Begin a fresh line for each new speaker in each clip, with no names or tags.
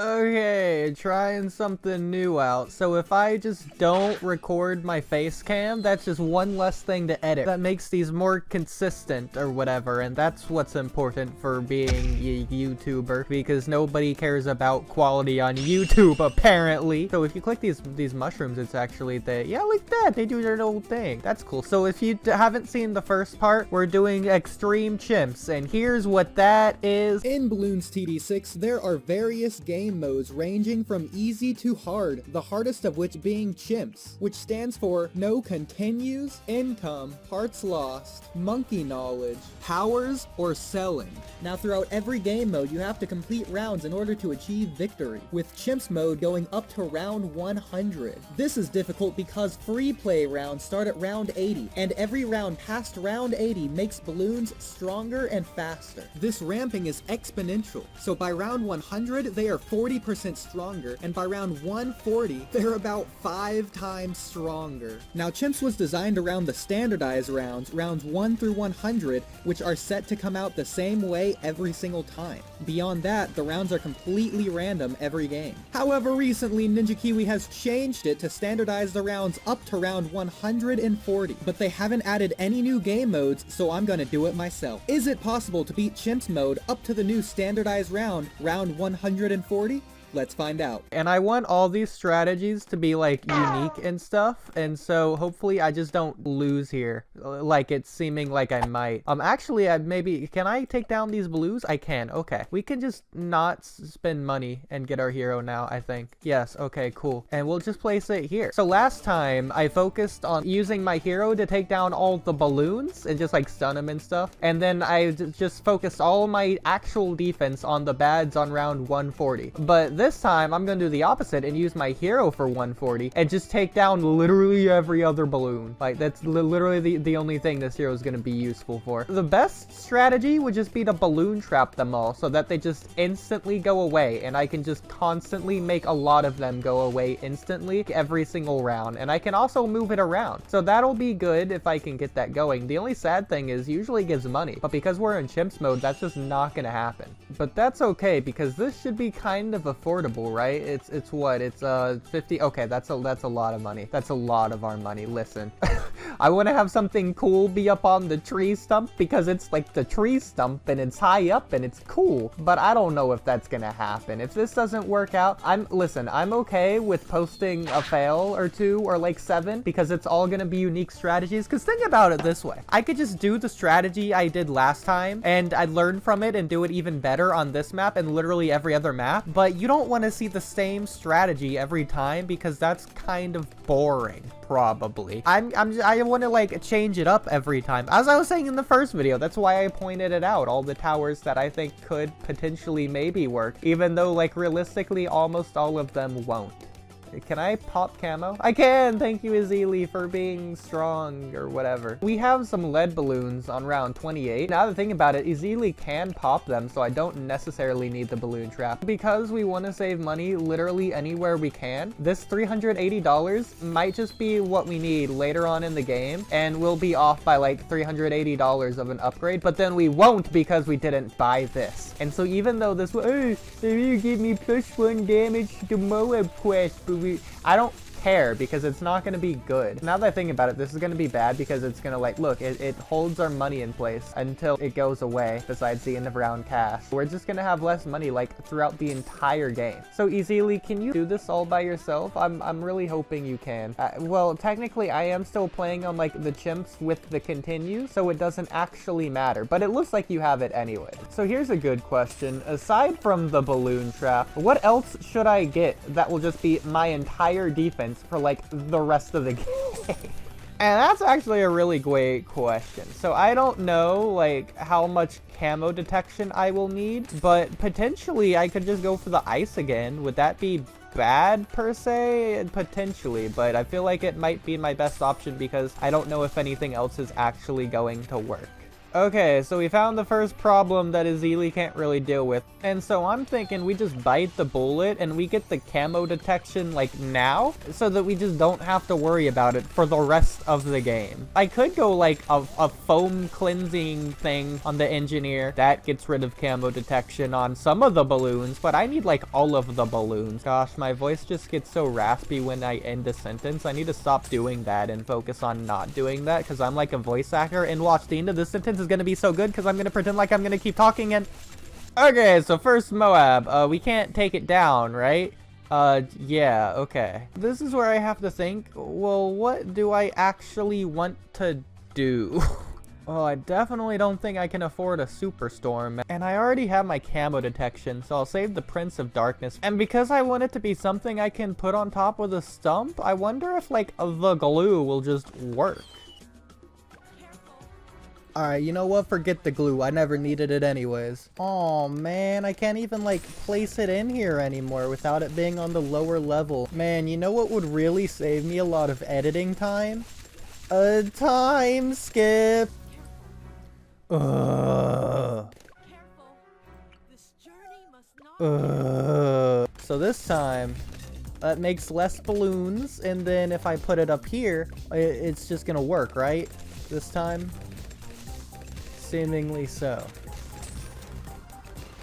Okay, trying something new out. So if I just don't record my face cam, that's just one less thing to edit. That makes these more consistent or whatever, and that's what's important for being a YouTuber, because nobody cares about quality on YouTube, apparently. So if you click these mushrooms, it's actually yeah, like that, they do their little thing. That's cool. So if you haven't seen the first part, we're doing extreme chimps, and here's what that is.
In Bloons TD 6, there are various game modes ranging from easy to hard, the hardest of which being chimps, which stands for no continues, income, parts lost, monkey knowledge, powers, or selling. Now throughout every game mode you have to complete rounds in order to achieve victory, with chimps mode going up to round 100. This is difficult because free play rounds start at round 80, and every round past round 80 makes balloons stronger and faster. This ramping is exponential, so by round 100 they are 40% stronger, and by round 140, they're about 5 times stronger. Now, Chimps was designed around the standardized rounds 1 through 100, which are set to come out the same way every single time. Beyond that, the rounds are completely random every game. However, recently, Ninja Kiwi has changed it to standardize the rounds up to round 140, but they haven't added any new game modes, so I'm gonna do it myself. Is it possible to beat Chimps mode up to the new standardized round 140? Let's find out.
And I want all these strategies to be like unique and stuff, and so hopefully I just don't lose here like it's seeming like I might. Actually, maybe can I take down these blues? I can. Okay, we can just not spend money and get our hero now, I think. Yes, okay, cool. And we'll just place it here. So last time I focused on using my hero to take down all the balloons and just like stun them and stuff, and then I just focused all my actual defense on the bads on round 140. But this time, I'm gonna do the opposite and use my hero for 140 and just take down literally every other balloon. Like, that's literally the only thing this hero is gonna be useful for. The best strategy would just be to balloon trap them all so that they just instantly go away, and I can just constantly make a lot of them go away instantly every single round. And I can also move it around. So that'll be good if I can get that going. The only sad thing is usually it gives money, but because we're in chimps mode, that's just not gonna happen. But that's okay, because this should be kind of affordable, right? It's what? It's 50. Okay, that's a lot of money. That's a lot of our money. Listen, I want to have something cool be up on the tree stump because it's like the tree stump and it's high up and it's cool, but I don't know if that's gonna happen. If this doesn't work out, I'm okay with posting a fail or 2 or like 7 because it's all gonna be unique strategies. Because think about it this way, I could just do the strategy I did last time and I'd learn from it and do it even better on this map and literally every other map, but you don't want to see the same strategy every time because that's kind of boring, probably. I want to like change it up every time. As I was saying in the first video, that's why I pointed it out, all the towers that I think could potentially maybe work, even though like realistically almost all of them won't. Can I pop camo? I can! Thank you, Azili, for being strong or whatever. We have some lead balloons on round 28. Now the thing about it, Azili can pop them, so I don't necessarily need the balloon trap. Because we want to save money literally anywhere we can, this $380 might just be what we need later on in the game, and we'll be off by like $380 of an upgrade, but then we won't because we didn't buy this. And so even though this will, oh, you give me +1 damage to Moab quest, but I don't care because it's not going to be good. Now that I think about it, this is going to be bad because it's going to like, look, it holds our money in place until it goes away besides the end of round cast. We're just going to have less money like throughout the entire game. So easily, can you do this all by yourself? I'm really hoping you can. Well, technically I am still playing on like the chimps with the continue, so it doesn't actually matter, but it looks like you have it anyway. So here's a good question. Aside from the balloon trap, what else should I get that will just be my entire defense for like the rest of the game? And that's actually a really great question. So I don't know like how much camo detection I will need, but potentially I could just go for the ice again. Would that be bad per se? Potentially, but I feel like it might be my best option because I don't know if anything else is actually going to work. Okay, so we found the first problem that Azili can't really deal with. And so I'm thinking we just bite the bullet and we get the camo detection like now, so that we just don't have to worry about it for the rest of the game. I could go like a foam cleansing thing on the engineer. That gets rid of camo detection on some of the balloons, but I need like all of the balloons. Gosh, my voice just gets so raspy when I end a sentence. I need to stop doing that and focus on not doing that, because I'm like a voice actor. And watch, the end of this sentence is gonna be so good because I'm gonna pretend like I'm gonna keep talking. And okay, so first Moab, we can't take it down, right? Yeah, okay. This is where I have to think, well, what do I actually want to do? Well, I definitely don't think I can afford a superstorm, and I already have my camo detection, so I'll save the Prince of Darkness. And because I want it to be something I can put on top of the stump, I wonder if like the glue will just work. Alright, you know what? Forget the glue. I never needed it anyways. Oh man, I can't even like place it in here anymore without it being on the lower level. Man, you know what would really save me a lot of editing time? A time skip. So this time, that makes less balloons, and then if I put it up here, it's just gonna work, right? This time? Seemingly so.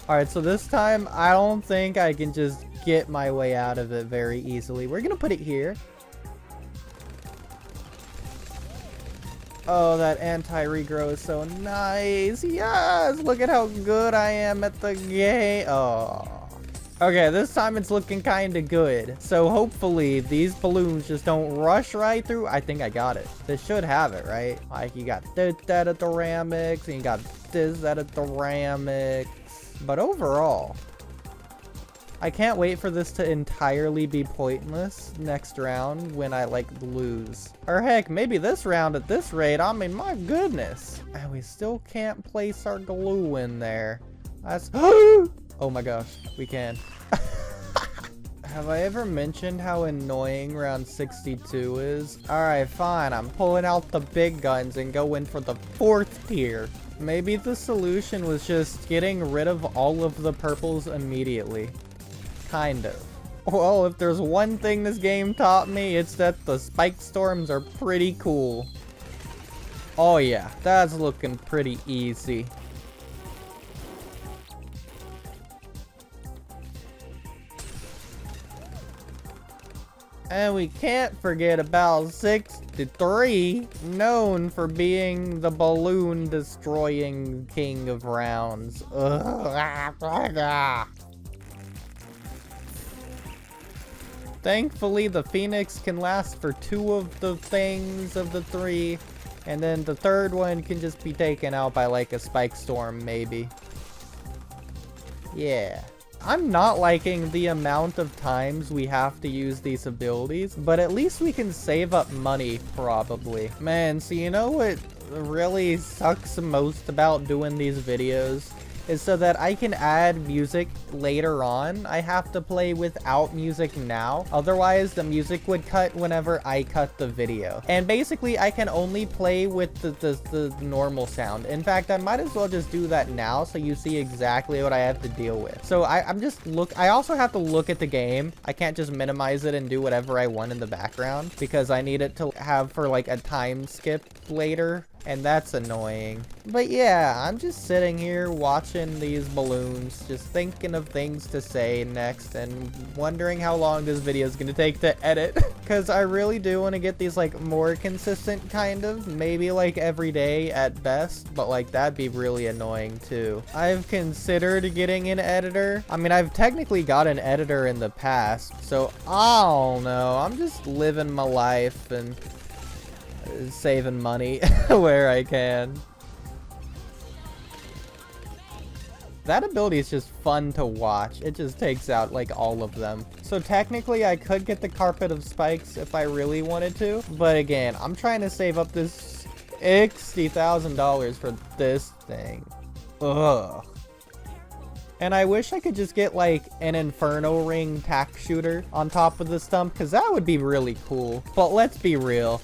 Alright, so this time, I don't think I can just get my way out of it very easily. We're gonna put it here. Oh, that anti-regrow is so nice. Yes! Look at how good I am at the game. Oh. Okay, this time it's looking kind of good. So hopefully these balloons just don't rush right through. I think I got it. This should have it, right? Like you got this at the ceramics, and you got this at the ceramics. But overall, I can't wait for this to entirely be pointless next round when I like lose. Or heck, maybe this round at this rate. I mean, my goodness. And we still can't place our glue in there. That's oh my gosh, we can. Have I ever mentioned how annoying round 62 is? Alright, fine. I'm pulling out the big guns and going for the 4th tier. Maybe the solution was just getting rid of all of the purples immediately. Kind of. Well, if there's one thing this game taught me, it's that the spike storms are pretty cool. Oh yeah, that's looking pretty easy. And we can't forget about 63, known for being the balloon destroying king of rounds. Thankfully, the Phoenix can last for 2 of the things of the 3, and then the 3rd one can just be taken out by like a spike storm, maybe. Yeah. I'm not liking the amount of times we have to use these abilities, but at least we can save up money, probably. Man, so you know what really sucks most about doing these videos? Is so that I can add music later on. I have to play without music now. Otherwise, the music would cut whenever I cut the video. And basically, I can only play with the normal sound. In fact, I might as well just do that now so you see exactly what I have to deal with. So I also have to look at the game. I can't just minimize it and do whatever I want in the background because I need it to have for like a time skip later. And that's annoying. But yeah, I'm just sitting here watching these balloons, just thinking of things to say next and wondering how long this video is going to take to edit. Because I really do want to get these like more consistent kind of, maybe like every day at best, but like that'd be really annoying too. I've considered getting an editor. I mean, I've technically got an editor in the past, so I don't know. I'm just living my life and saving money where I can. That ability is just fun to watch. It just takes out like all of them. So technically I could get the carpet of spikes if I really wanted to, but again, I'm trying to save up this $60,000 for this thing. Ugh. And I wish I could just get like an Inferno Ring tack shooter on top of the stump, because that would be really cool. But let's be real,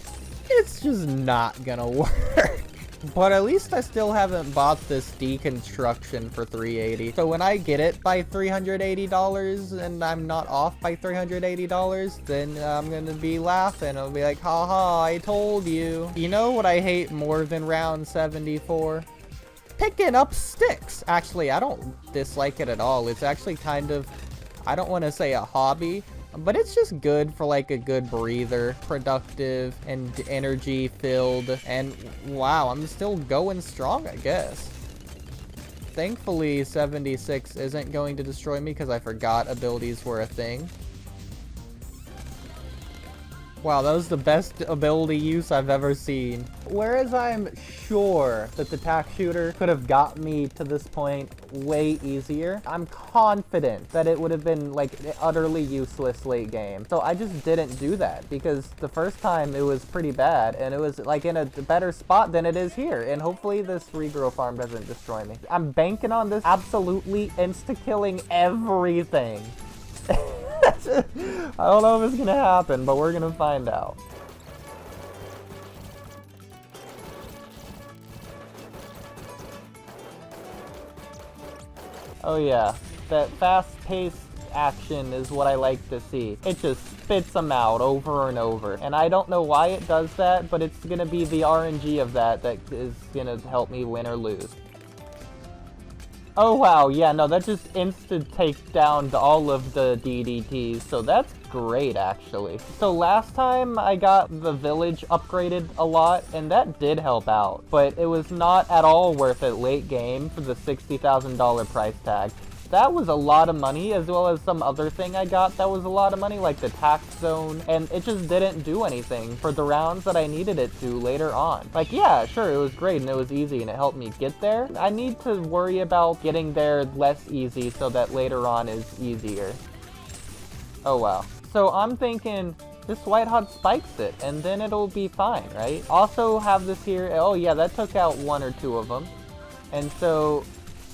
it's just not gonna work. But at least I still haven't bought this deconstruction for $380. So when I get it by $380 and I'm not off by $380, then I'm gonna be laughing. I'll be like, haha, I told you. You know what I hate more than round 74? Picking up sticks. Actually, I don't dislike it at all. It's actually kind of, I don't want to say a hobby, but it's just good for like a good breather, productive and energy filled. And wow, I'm still going strong, I guess. Thankfully, 76 isn't going to destroy me because I forgot abilities were a thing. Wow, that was the best ability use I've ever seen. Whereas I'm sure that the tack shooter could have got me to this point way easier, I'm confident that it would have been like utterly useless late game. So I just didn't do that because the first time it was pretty bad and it was like in a better spot than it is here. And hopefully this regrow farm doesn't destroy me. I'm banking on this absolutely insta-killing everything. I don't know if it's gonna happen, but we're gonna find out. Oh yeah, that fast-paced action is what I like to see. It just spits them out over and over. And I don't know why it does that, but it's gonna be the RNG of that is gonna help me win or lose. Oh wow, yeah, no, that just instant take down all of the DDTs, so that's great actually. So last time I got the village upgraded a lot, and that did help out, but it was not at all worth it late game for the $60,000 price tag. That was a lot of money, as well as some other thing I got that was a lot of money, like the tax zone, and it just didn't do anything for the rounds that I needed it to later on. Like, yeah, sure, it was great and it was easy and it helped me get there. I need to worry about getting there less easy so that later on is easier. Oh wow. So I'm thinking this white hot spikes it and then it'll be fine, right? Also have this here. Oh yeah, that took out one or two of them. And so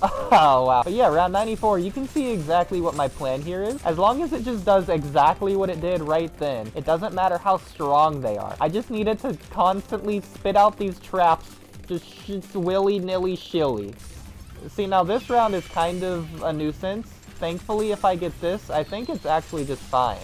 oh wow. But yeah, round 94, you can see exactly what my plan here is. As long as it just does exactly what it did right then, it doesn't matter how strong they are. I just needed to constantly spit out these traps, just willy-nilly shilly. See, now this round is kind of a nuisance. Thankfully, if I get this, I think it's actually just fine.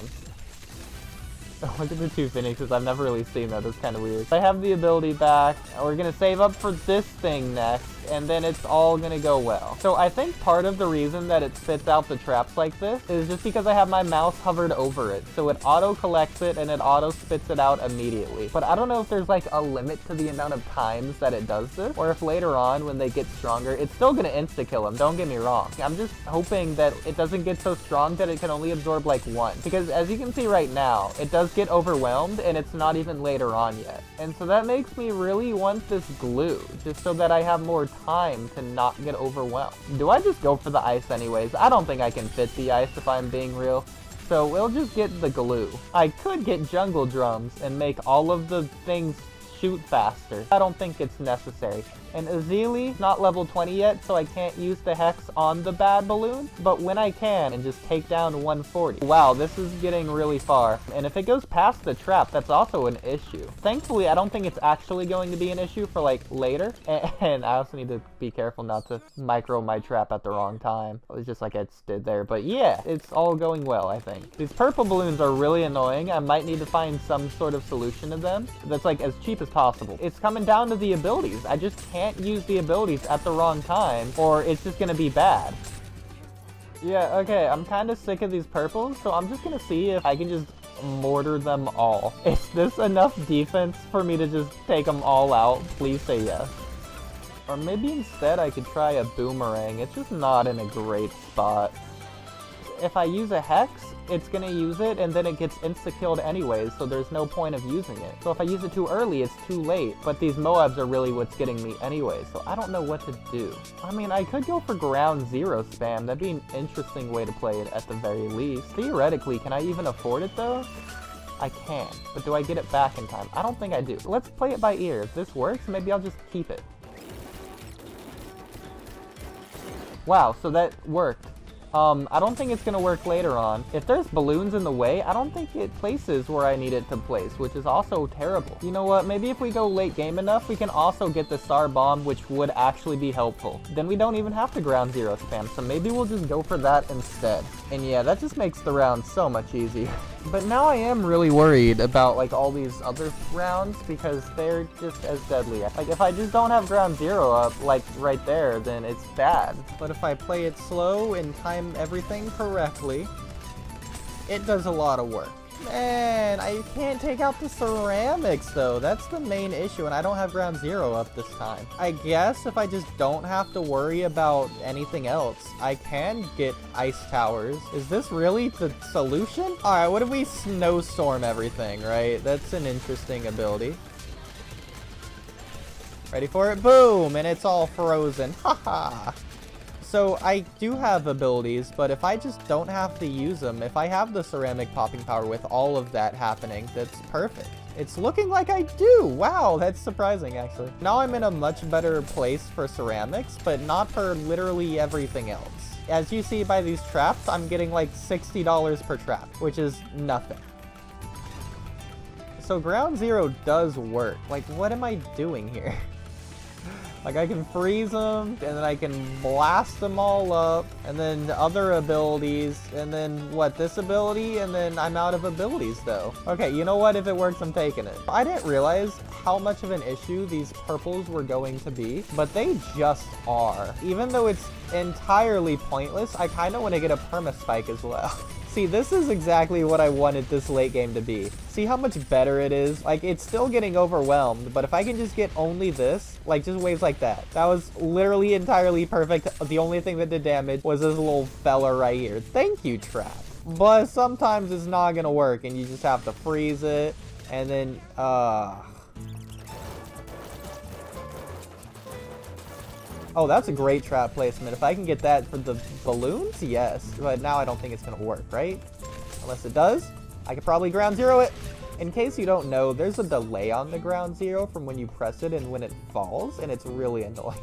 Look at the two phoenixes. I've never really seen that. That's kind of weird. I have the ability back. We're going to save up for this thing next, and then it's all going to go well. So I think part of the reason that it spits out the traps like this is just because I have my mouse hovered over it. So it auto-collects it, and it auto-spits it out immediately. But I don't know if there's like a limit to the amount of times that it does this, or if later on when they get stronger, it's still going to insta-kill them. Don't get me wrong. I'm just hoping that it doesn't get so strong that it can only absorb like one. Because as you can see right now, it does get overwhelmed and it's not even later on yet. And so that makes me really want this glue, just so that I have more time to not get overwhelmed. Do I just go for the ice anyways? I don't think I can fit the ice if I'm being real. So we'll just get the glue. I could get jungle drums and make all of the things shoot faster. I don't think it's necessary. And Azili, not level 20 yet, so I can't use the Hex on the bad balloon, but when I can, and just take down 140. Wow, this is getting really far. And if it goes past the trap, that's also an issue. Thankfully, I don't think it's actually going to be an issue for like later. And I also need to be careful not to micro my trap at the wrong time. It was just like I stood there, but yeah, it's all going well, I think. These purple balloons are really annoying. I might need to find some sort of solution to them that's like as cheap as possible. It's coming down to the abilities. I just can't use the abilities at the wrong time, or it's just gonna be bad. Yeah, okay, I'm kind of sick of these purples, so I'm just gonna see if I can just mortar them all. Is this enough defense for me to just take them all out? Please say yes. Or maybe instead I could try a boomerang. It's just not in a great spot. If I use a Hex, it's gonna use it and then it gets insta-killed anyways, so there's no point of using it. So if I use it too early, it's too late. But these Moabs are really what's getting me anyway, so I don't know what to do. I mean, I could go for ground zero spam. That'd be an interesting way to play it at the very least. Theoretically, can I even afford it though? I can, but do I get it back in time? I don't think I do. Let's play it by ear. If this works, maybe I'll just keep it. Wow, so that worked. I don't think it's gonna work later on. If there's balloons in the way, I don't think it places where I need it to place, which is also terrible. You know what? Maybe if we go late game enough, we can also get the star bomb, which would actually be helpful. Then we don't even have to ground zero spam, so maybe we'll just go for that instead. And yeah, that just makes the round so much easier. But now I am really worried about like all these other rounds because they're just as deadly. Like if I just don't have ground zero up like right there, then it's bad. But if I play it slow and time everything correctly, it does a lot of work. Man, I can't take out the ceramics though. That's the main issue, and I don't have ground zero up this time. I guess if I just don't have to worry about anything else, I can get ice towers. Is this really the solution? Alright, what if we snowstorm everything, right? That's an interesting ability. Ready for it? Boom! And it's all frozen. Haha! So I do have abilities, but if I just don't have to use them, if I have the ceramic popping power with all of that happening, that's perfect. It's looking like I do. Wow, that's surprising actually. Now I'm in a much better place for ceramics, but not for literally everything else. As you see by these traps, I'm getting like $60 per trap, which is nothing. So ground zero does work. Like, what am I doing here? Like, I can freeze them, and then I can blast them all up, and then other abilities, and then, what, this ability, and then I'm out of abilities, though. Okay, you know what? If it works, I'm taking it. I didn't realize how much of an issue these purples were going to be, but they just are. Even though it's entirely pointless, I kind of want to get a perma-spike as well. See, this is exactly what I wanted this late game to be. See how much better it is? Like, it's still getting overwhelmed, but if I can just get only this, like, just waves like that. That was literally entirely perfect. The only thing that did damage was this little fella right here. Thank you, trap. But sometimes it's not gonna work, and you just have to freeze it, and then, Oh, that's a great trap placement. If I can get that for the balloons, yes. But now I don't think it's going to work, right? Unless it does. I could probably ground zero it. In case you don't know, there's a delay on the ground zero from when you press it and when it falls, and it's really annoying.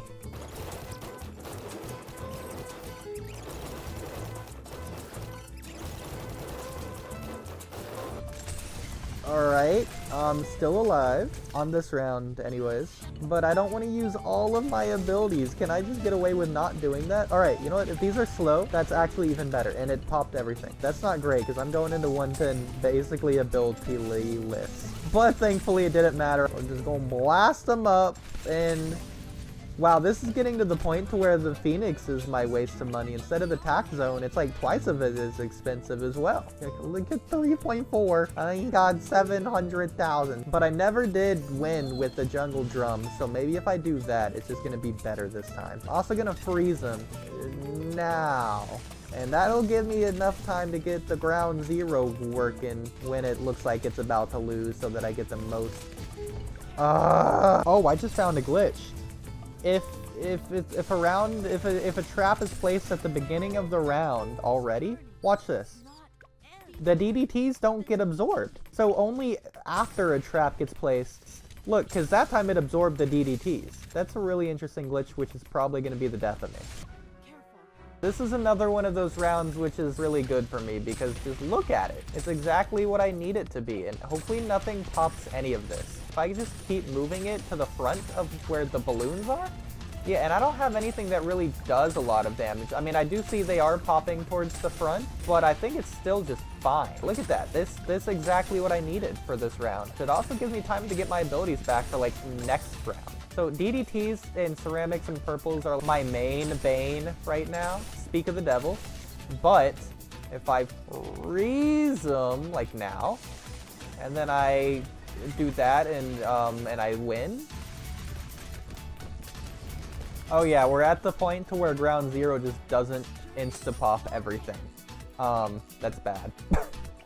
Alright, I'm still alive on this round anyways, but I don't want to use all of my abilities. Can I just get away with not doing that? Alright, you know what? If these are slow, that's actually even better, and it popped everything. That's not great, because I'm going into 110 basically ability-less. But thankfully it didn't matter. I'm just going to blast them up, and wow, this is getting to the point to where the Phoenix is my waste of money. Instead of the tax zone, it's like twice of it as expensive as well. Look at 3.4. I got 700,000. But I never did win with the jungle drum, so maybe if I do that, it's just gonna be better this time. Also gonna freeze them now. And that'll give me enough time to get the ground zero working when it looks like it's about to lose so that I get the most. Oh, I just found a glitch. If a trap is placed at the beginning of the round already, watch this. The DDTs don't get absorbed. So only after a trap gets placed. Look, because that time it absorbed the DDTs. That's a really interesting glitch, which is probably going to be the death of me. This is another one of those rounds which is really good for me because just look at it. It's exactly what I need it to be, and hopefully nothing pops any of this. If I just keep moving it to the front of where the balloons are. Yeah, and I don't have anything that really does a lot of damage. I mean, I do see they are popping towards the front, but I think it's still just fine. Look at that. This is exactly what I needed for this round. It also gives me time to get my abilities back for, like, next round. So DDTs and ceramics and purples are my main bane right now. Speak of the devil. But if I freeze them, like now, and then I do that and I win. Oh yeah, we're at the point to where ground zero just doesn't insta-pop everything. That's bad.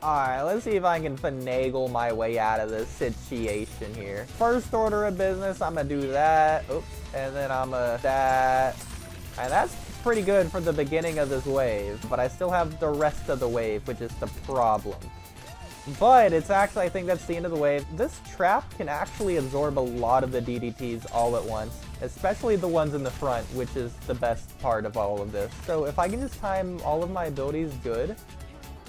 Alright, let's see if I can finagle my way out of this situation here. First order of business, I'm gonna do that. Oops, and then I'm gonna that. And that's pretty good for the beginning of this wave, but I still have the rest of the wave, which is the problem. But it's actually, I think that's the end of the wave. This trap can actually absorb a lot of the DDTs all at once, especially the ones in the front, which is the best part of all of this. So if I can just time all of my abilities good,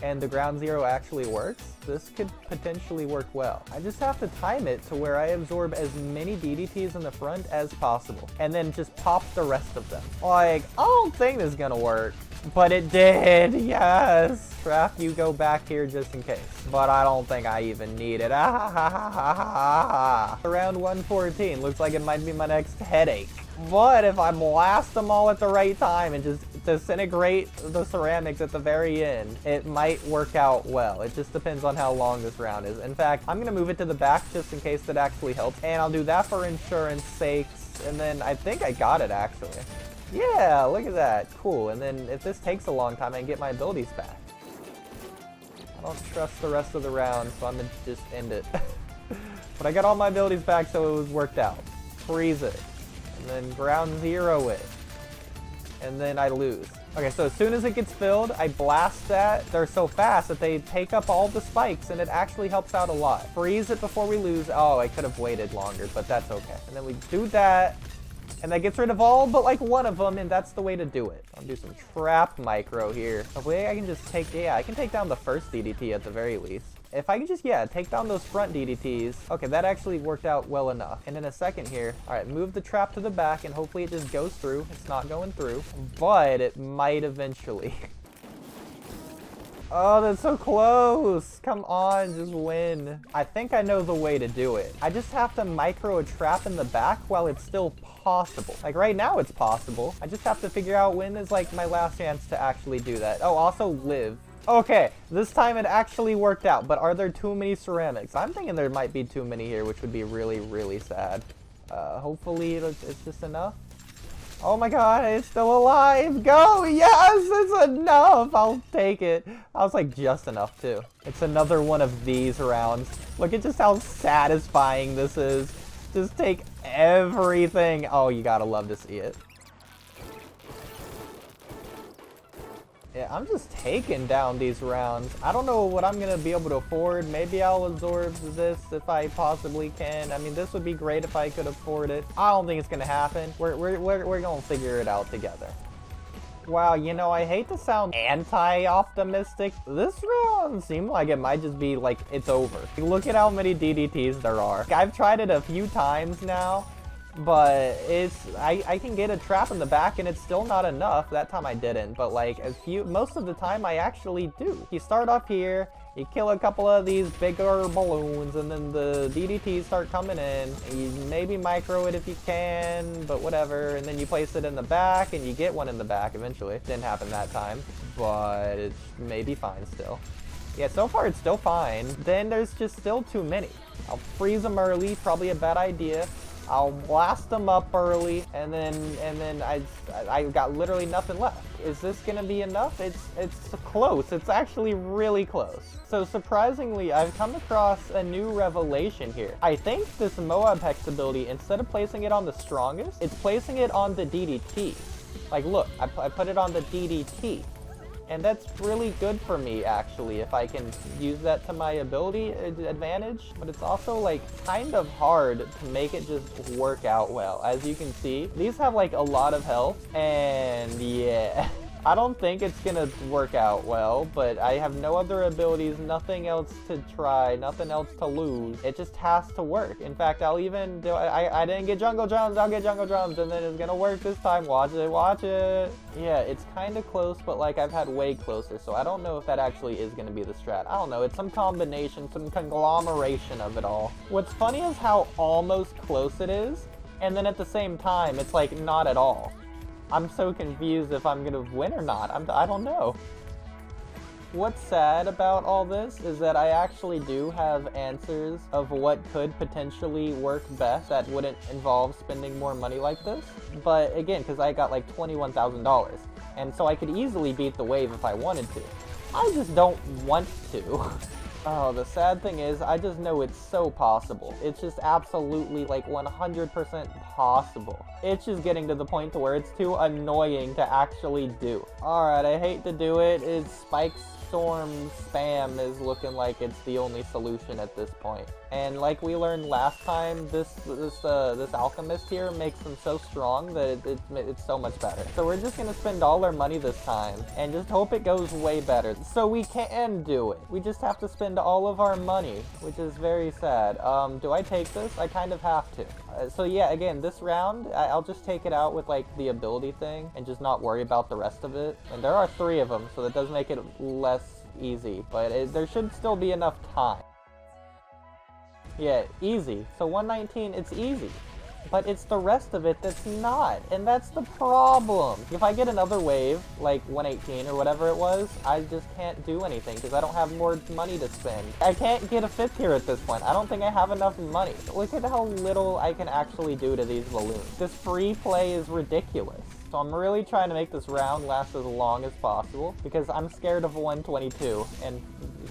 and the ground zero actually works, this could potentially work well. I just have to time it to where I absorb as many DDTs in the front as possible, and then just pop the rest of them. Like, I don't think this is gonna work, but it did, yes! Trap, you go back here just in case. But I don't think I even need it. Around 114, looks like it might be my next headache. But if I blast them all at the right time and just disintegrate the ceramics at the very end, it might work out well. It just depends on how long this round is. In fact, I'm gonna move it to the back just in case that actually helps. And I'll do that for insurance sakes. And then I think I got it actually. Yeah, look at that. Cool. And then if this takes a long time, I can get my abilities back. I don't trust the rest of the round, so I'm gonna just end it. But I got all my abilities back, so it was worked out. Freeze it. And then ground zero it. And then I lose. Okay, so as soon as it gets filled, I blast that. They're so fast that they take up all the spikes, and it actually helps out a lot. Freeze it before we lose. Oh, I could have waited longer, but that's okay. And then we do that, and that gets rid of all but like one of them, and that's the way to do it. I'll do some trap micro here. Hopefully I can just take, yeah, I can take down the first DDT at the very least. If I can just, yeah, take down those front DDTs. Okay, that actually worked out well enough. And in a second here, all right, move the trap to the back and hopefully it just goes through. It's not going through, but it might eventually. Oh, that's so close. Come on, just win. I think I know the way to do it. I just have to micro a trap in the back while it's still possible. Like right now it's possible. I just have to figure out when is like my last chance to actually do that. Oh, also live. Okay, this time it actually worked out, but are there too many ceramics? I'm thinking there might be too many here, which would be really, really sad. Hopefully it's just enough. Oh my god, it's still alive! Go! Yes, it's enough! I'll take it. I was like, just enough too. It's another one of these rounds. Look at just how satisfying this is. Just take everything. Oh, you gotta love to see it. Yeah, I'm just taking down these rounds. I don't know what I'm gonna be able to afford. Maybe I'll absorb this if I possibly can. I mean, this would be great if I could afford it. I don't think it's gonna happen. We're gonna figure it out together. Wow, you know, I hate to sound anti-optimistic. This round seemed like it might just be like, it's over. Look at how many DDTs there are. I've tried it a few times now, but I can get a trap in the back and it's still not enough. That time I didn't, but like most of the time I actually do. You start off here, you kill a couple of these bigger balloons, and then the DDTs start coming in. And you maybe micro it if you can, but whatever. And then you place it in the back and you get one in the back eventually. Didn't happen that time, but it's maybe fine still. Yeah, so far it's still fine. Then there's just still too many. I'll freeze them early, probably a bad idea. I'll blast them up early, and then I got literally nothing left. Is this gonna be enough? It's close. It's actually really close. So surprisingly, I've come across a new revelation here. I think this Moab Hex ability, instead of placing it on the strongest, it's placing it on the DDT. Like look, I put it on the DDT. And that's really good for me, actually, if I can use that to my ability advantage. But it's also, like, kind of hard to make it just work out well. As you can see, these have, like, a lot of health. And, yeah. I don't think it's gonna work out well, but I have no other abilities, nothing else to try, nothing else to lose. It just has to work. In fact, I'll even do, I didn't get jungle drums, I'll get jungle drums, and then it's gonna work this time. Watch it, watch it. Yeah, it's kind of close, but like I've had way closer, so I don't know if that actually is gonna be the strat. I don't know, it's some combination, some conglomeration of it all. What's funny is how almost close it is, and then at the same time, it's like not at all. I'm so confused if I'm gonna win or not. I don't know. What's sad about all this is that I actually do have answers of what could potentially work best that wouldn't involve spending more money like this. But again, because I got like $21,000, and so I could easily beat the wave if I wanted to. I just don't want to. Oh, the sad thing is, I just know it's so possible. It's just absolutely like 100% possible. It's just getting to the point to where it's too annoying to actually do. Alright, I hate to do it. It spikes storm spam is looking like it's the only solution at this point. And like we learned last time, this alchemist here makes them so strong that it's so much better. So we're just gonna spend all our money this time and just hope it goes way better. So we can do it. We just have to spend all of our money, which is very sad. Do I take this? I kind of have to. So yeah, again, this round, I'll just take it out with like the ability thing and just not worry about the rest of it. And there are 3 of them, so that does make it less easy, but there should still be enough time. Yeah, easy. So 119, it's easy. But it's the rest of it that's not, and that's the problem. If I get another wave, like 118 or whatever it was, I just can't do anything because I don't have more money to spend. I can't get a 5th here at this point. I don't think I have enough money. Look at how little I can actually do to these balloons. This free play is ridiculous. So I'm really trying to make this round last as long as possible because I'm scared of 122 and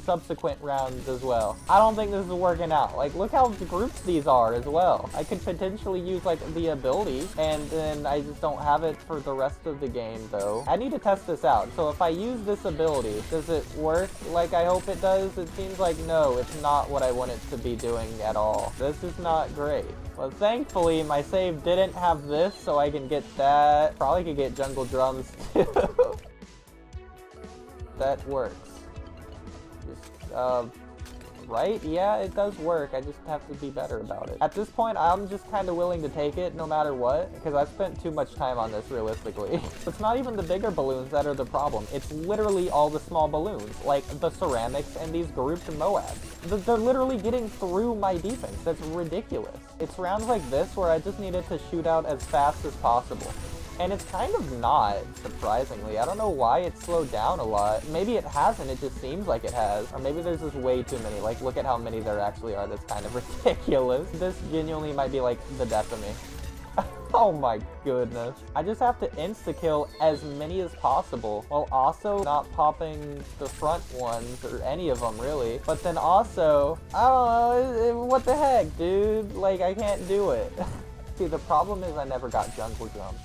subsequent rounds as well. I don't think this is working out. Like, look how grouped these are as well. I could potentially use like the ability and then I just don't have it for the rest of the game though. I need to test this out. So if I use this ability, does it work like I hope it does? It seems like no, it's not what I want it to be doing at all. This is not great. Well, thankfully my save didn't have this, so I can get that. Probably could get jungle drums too. That works. Just, right? Yeah, it does work. I just have to be better about it. At this point, I'm just kind of willing to take it no matter what, because I've spent too much time on this realistically. It's not even the bigger balloons that are the problem. It's literally all the small balloons, like the ceramics and these grouped moabs. They're literally getting through my defense. That's ridiculous. It's rounds like this where I just needed to shoot out as fast as possible. And it's kind of not, surprisingly. I don't know why it slowed down a lot. Maybe it hasn't, it just seems like it has. Or maybe there's just way too many. Like, look at how many there actually are. That's kind of ridiculous. This genuinely might be like the death of me. Oh my goodness. I just have to insta-kill as many as possible, while also not popping the front ones, or any of them really. But then also, I don't know, what the heck, dude? Like, I can't do it. See, the problem is I never got jungle drums.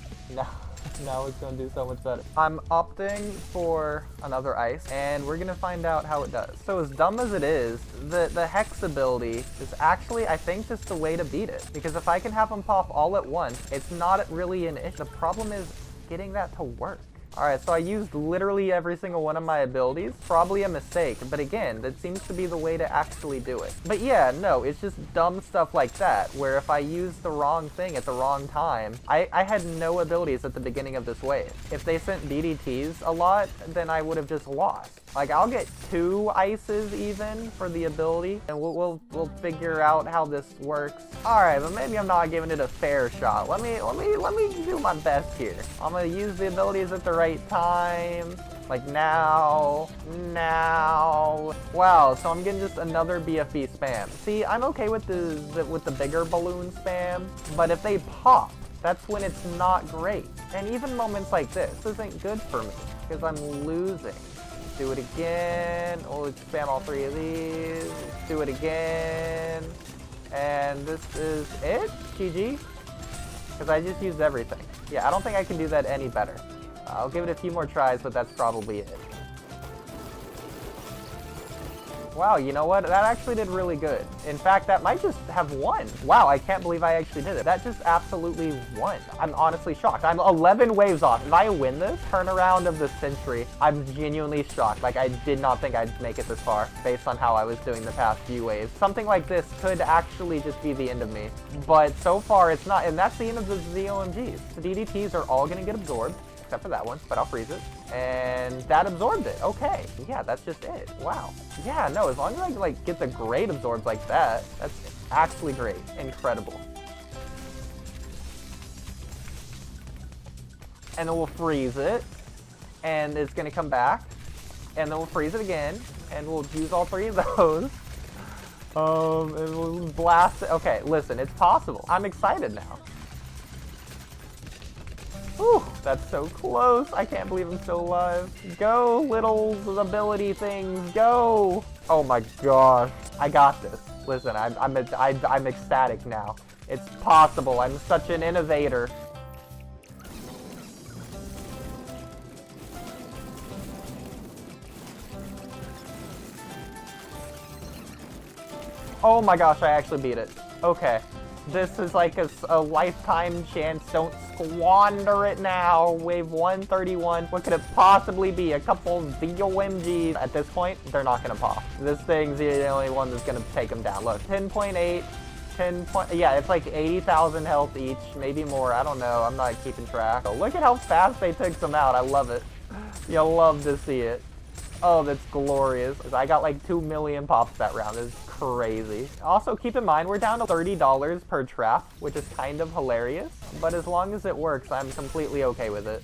Now it's gonna do so much better. I'm opting for another ice, and we're gonna find out how it does. So as dumb as it is, the Hex ability is actually, I think, just the way to beat it. Because if I can have them pop all at once, it's not really an issue. The problem is getting that to work. Alright, so I used literally every single one of my abilities. Probably a mistake, but again, that seems to be the way to actually do it. But yeah, no, it's just dumb stuff like that, where if I use the wrong thing at the wrong time, I had no abilities at the beginning of this wave. If they sent DDTs a lot, then I would have just lost. Like, I'll get 2 ices even for the ability, and we'll figure out how this works. Alright, but maybe I'm not giving it a fair shot. Let me do my best here. I'm gonna use the abilities at the right time. Like now. Wow, so I'm getting just another BFB spam. See, I'm okay with the bigger balloon spam, but if they pop, that's when it's not great. And even moments like this isn't good for me, because I'm losing. Do it again. Oh, let's spam all 3 of these. Let's do it again. And this is it? GG? Because I just used everything. Yeah, I don't think I can do that any better. I'll give it a few more tries, but that's probably it. Wow, you know what? That actually did really good. In fact, that might just have won. Wow, I can't believe I actually did it. That just absolutely won. I'm honestly shocked. I'm 11 waves off. If I win this turnaround of the century, I'm genuinely shocked. Like, I did not think I'd make it this far based on how I was doing the past few waves. Something like this could actually just be the end of me. But so far, it's not. And that's the end of the OMGs. The DDTs are all going to get absorbed. Except for that one, but I'll freeze it. And that absorbed it. Okay. Yeah, that's just it. Wow. Yeah, no, as long as I like get the great absorbs like that, that's actually great. Incredible. And then we'll freeze it. And it's gonna come back. And then we'll freeze it again. And we'll use all 3 of those. And we'll blast it. Okay, listen, it's possible. I'm excited now. Whew, that's so close. I can't believe I'm still alive. Go, little ability things, go! Oh my gosh, I got this. Listen, I'm ecstatic now. It's possible. I'm such an innovator. Oh my gosh, I actually beat it. Okay. This is like a lifetime chance. Don't squander it now. Wave 131. What could it possibly be? A couple ZOMGs. At this point, they're not going to pop. This thing's the only one that's going to take them down. Look, 10.8. 10 point, yeah, it's like 80,000 health each, maybe more. I don't know. I'm not keeping track. Oh, look at how fast they took them out. I love it. You'll love to see it. Oh, that's glorious. I got like 2 million pops that round. It's crazy. Also, keep in mind, we're down to $30 per trap, which is kind of hilarious. But as long as it works, I'm completely okay with it.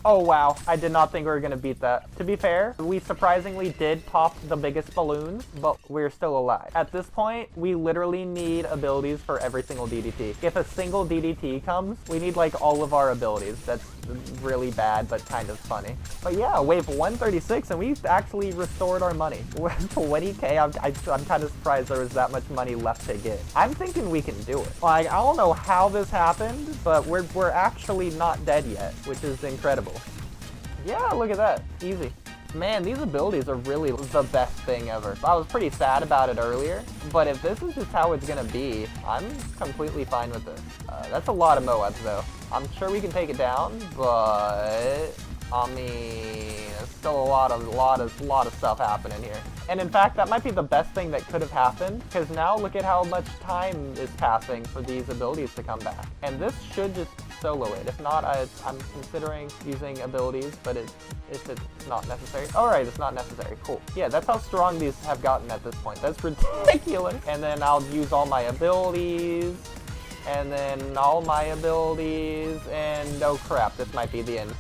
Oh wow, I did not think we were going to beat that. To be fair, we surprisingly did pop the biggest balloons, but we're still alive. At this point, we literally need abilities for every single DDT. If a single DDT comes, we need like all of our abilities. That's really bad, but kind of funny. But yeah, wave 136, and we've actually restored our money. 20k, I'm kind of surprised there was that much money left to get. I'm thinking we can do it. Like, I don't know how this happened, but we're actually not dead yet, which is incredible. Yeah, look at that. Easy. Man, these abilities are really the best thing ever. I was pretty sad about it earlier, but if this is just how it's gonna be, I'm completely fine with this. That's a lot of MOABs though. I'm sure we can take it down, but I mean, there's still a lot of stuff happening here. And in fact, that might be the best thing that could have happened, because now look at how much time is passing for these abilities to come back. And this should just solo it. If not, I'm considering using abilities, but if it's not necessary. Alright, it's not necessary. Cool. Yeah, that's how strong these have gotten at this point. That's ridiculous. And then I'll use all my abilities, and then all my abilities, and oh crap, this might be the end.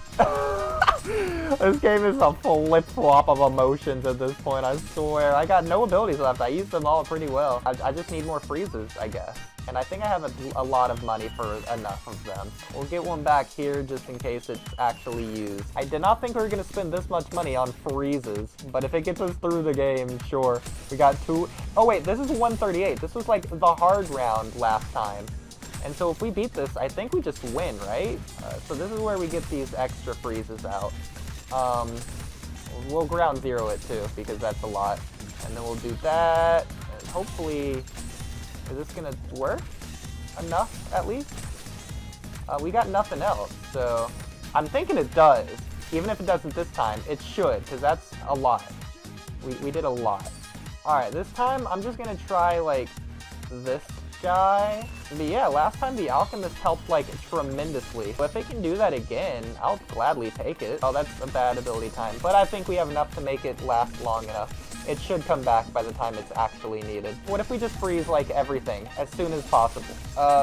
This game is a flip-flop of emotions at this point, I swear. I got no abilities left. I used them all pretty well. I just need more freezes, I guess. And I think I have a lot of money for enough of them. We'll get one back here just in case it's actually used. I did not think we were going to spend this much money on freezes, but if it gets us through the game, sure. We got 2... Oh wait, this is 138. This was like the hard round last time. And so if we beat this, I think we just win, right? So this is where we get these extra freezes out. We'll ground zero it too, because that's a lot. And then we'll do that. And hopefully, is this gonna work? Enough, at least? We got nothing else, so I'm thinking it does. Even if it doesn't this time, it should, because that's a lot. We did a lot. Alright, this time I'm just gonna try, like, this guy. But yeah, last time the alchemist helped like tremendously. But if they can do that again, I'll gladly take it. Oh, that's a bad ability time. But I think we have enough to make it last long enough. It should come back by the time it's actually needed. What if we just freeze like everything as soon as possible?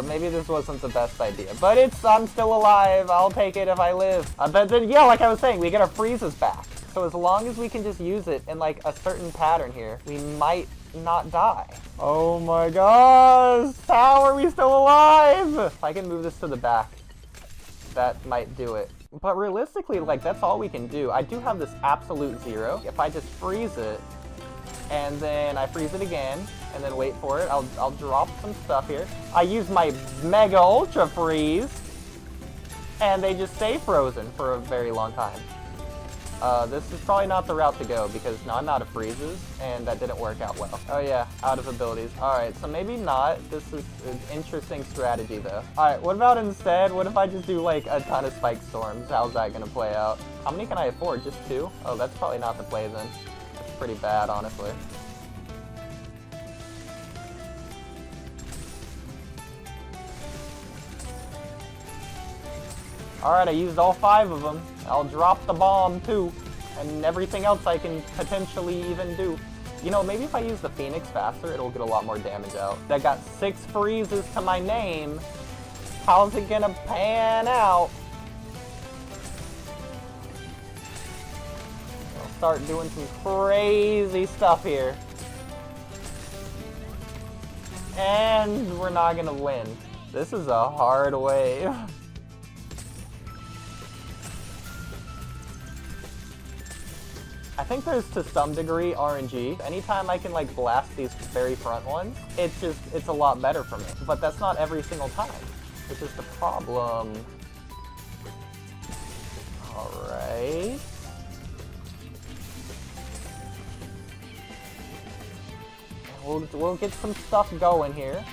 Maybe this wasn't the best idea, but I'm still alive. I'll take it if I live. But then, yeah, like I was saying, we get our freezes back. So as long as we can just use it in like a certain pattern here, we might not die. Oh my gosh, how are we still alive? If I can move this to the back, that might do it. But realistically, like, that's all we can do. I do have this absolute zero. If I just freeze it, and then I freeze it again, and then wait for it, I'll drop some stuff here. I use my Mega Ultra Freeze, and they just stay frozen for a very long time. This is probably not the route to go, because now I'm out of freezes, and that didn't work out well. Oh yeah, out of abilities. Alright, so maybe not. This is an interesting strategy, though. Alright, what about instead? What if I just do, like, a ton of Spike Storms? How's that gonna play out? How many can I afford? Just 2? Oh, that's probably not the play, then. That's pretty bad, honestly. Alright, I used all 5 of them. I'll drop the bomb too. And everything else I can potentially even do. You know, maybe if I use the Phoenix faster, it'll get a lot more damage out. I got 6 freezes to my name. How's it gonna pan out? I'll start doing some crazy stuff here. And we're not gonna win. This is a hard wave. I think there's, to some degree, RNG. Anytime I can, like, blast these very front ones, it's a lot better for me. But that's not every single time, which is the problem. Alright. we'll get some stuff going here.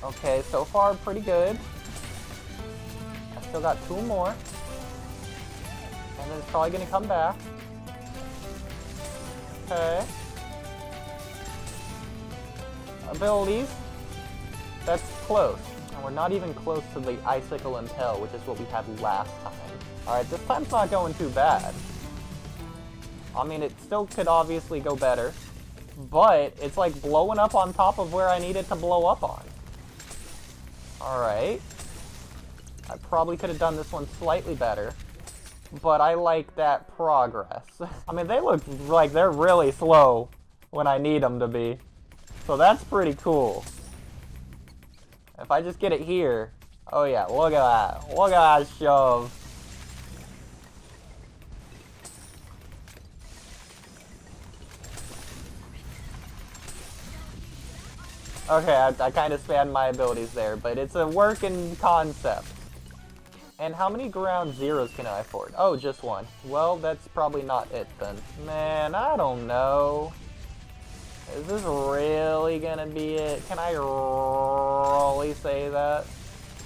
Okay, so far pretty good. I still got 2 more. And then it's probably gonna come back. Okay. Abilities. That's close. And we're not even close to the Icicle Impel, which is what we had last time. Alright, this time's not going too bad. I mean, it still could obviously go better. But it's like blowing up on top of where I need it to blow up on. Alright. I probably could have done this one slightly better. But I like that progress. I mean, they look like they're really slow when I need them to be. So that's pretty cool. If I just get it here. Oh yeah, look at that. Look at that shove. Okay, I kind of spanned my abilities there, but it's a working concept. And how many ground zeros can I afford? Oh, just 1. Well, that's probably not it then. Man, I don't know. Is this really gonna be it? Can I really say that?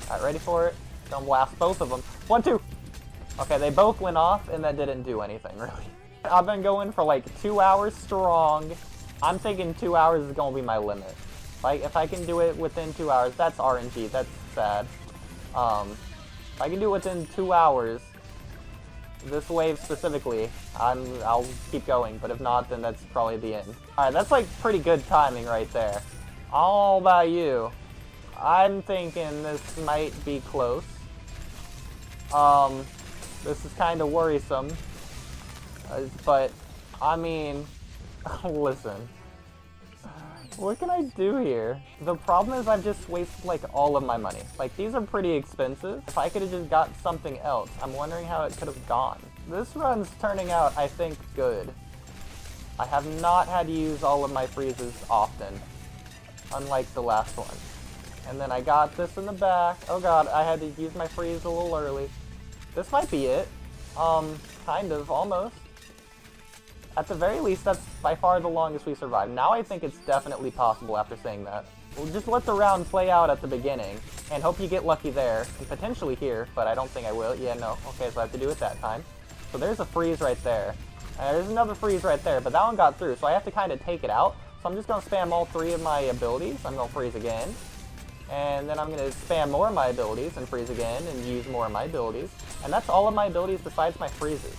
Alright, ready for it? Gonna blast both of them. 1, 2! Okay, they both went off, and that didn't do anything, really. I've been going for like 2 hours strong. I'm thinking 2 hours is gonna be my limit. Like, if I can do it within 2 hours, that's RNG, that's sad. If I can do it within 2 hours, this wave specifically, I'll keep going, but if not, then that's probably the end. Alright, that's like pretty good timing right there. All about you. I'm thinking this might be close. This is kind of worrisome. But, I mean, listen. What can I do here? The problem is I've just wasted like all of my money. Like, these are pretty expensive. If I could have just got something else, I'm wondering how it could have gone. This run's turning out, I think, good. I have not had to use all of my freezes often, unlike the last one. And then I got this in the back. Oh god, I had to use my freeze a little early. This might be it. Kind of, almost. At the very least, that's by far the longest we survived. Now I think it's definitely possible after saying that. We'll just let the round play out at the beginning, and hope you get lucky there, and potentially here, but I don't think I will. Yeah, no. Okay, so I have to do it that time. So there's a freeze right there. There's another freeze right there, but that one got through, so I have to kind of take it out. So I'm just going to spam all 3 of my abilities. I'm going to freeze again. And then I'm going to spam more of my abilities and freeze again and use more of my abilities. And that's all of my abilities besides my freezes.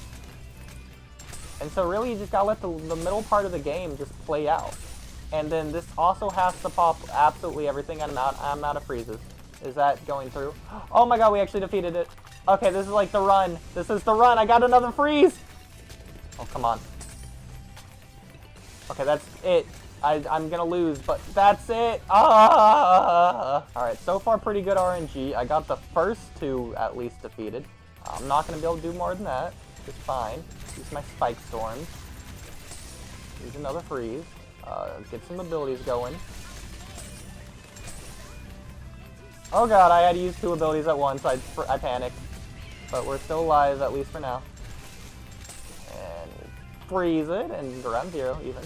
And so really you just gotta let the middle part of the game just play out. And then this also has to pop absolutely everything. I'm out of freezes. Is that going through? Oh my god, we actually defeated it. Okay, this is like the run. This is the run. I got another freeze. Oh, come on. Okay, that's it. I'm gonna lose, but that's it. Alright, so far pretty good RNG. I got the first 2 at least defeated. I'm not gonna be able to do more than that. It's fine. Use my Spike Storms. Use another freeze. Get some abilities going. Oh god, I had to use 2 abilities at once. I panicked. But we're still alive, at least for now. And freeze it, and around 0 even.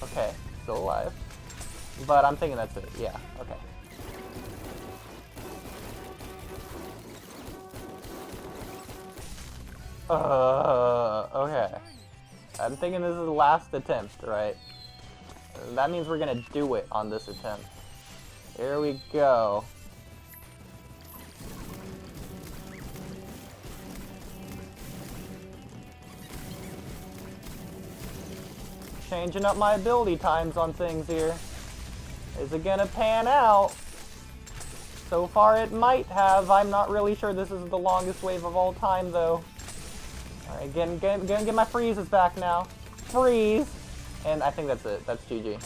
Okay, still alive. But I'm thinking that's it. Yeah, okay. Okay. I'm thinking this is the last attempt, right? That means we're gonna do it on this attempt. Here we go. Changing up my ability times on things here. Is it gonna pan out? So far it might have. I'm not really sure this is the longest wave of all time, though. Alright, gonna get my freezes back now. Freeze! And I think that's it. That's GG.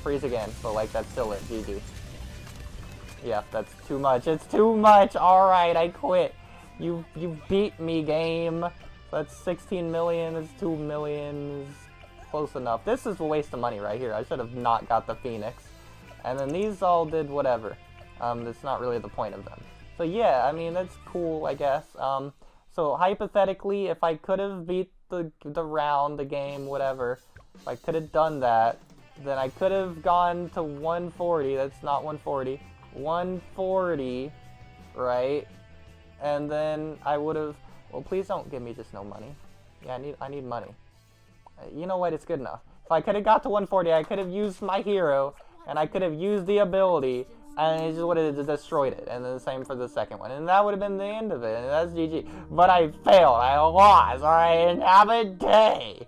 Freeze again, but like, that's still it. GG. Yeah, that's too much. It's too much! Alright, I quit. You beat me, game. That's 16 million. That's 2 million. Close enough. This is a waste of money right here. I should have not got the Phoenix. And then these all did whatever. That's not really the point of them. So yeah, I mean, that's cool, I guess. So hypothetically, if I could have beat the round, the game, whatever, If I could have done that, then I could have gone to 140. That's not 140. 140, right? And then I would have. Well, please don't give me just no money. Yeah, I need money. You know what? It's good enough. If I could have got to 140, I could have used my hero, and I could have used the ability, and it just would have destroyed it. And then the same for the second one, and that would have been the end of it. And that's GG. But I failed. I lost. Alright, and have a day.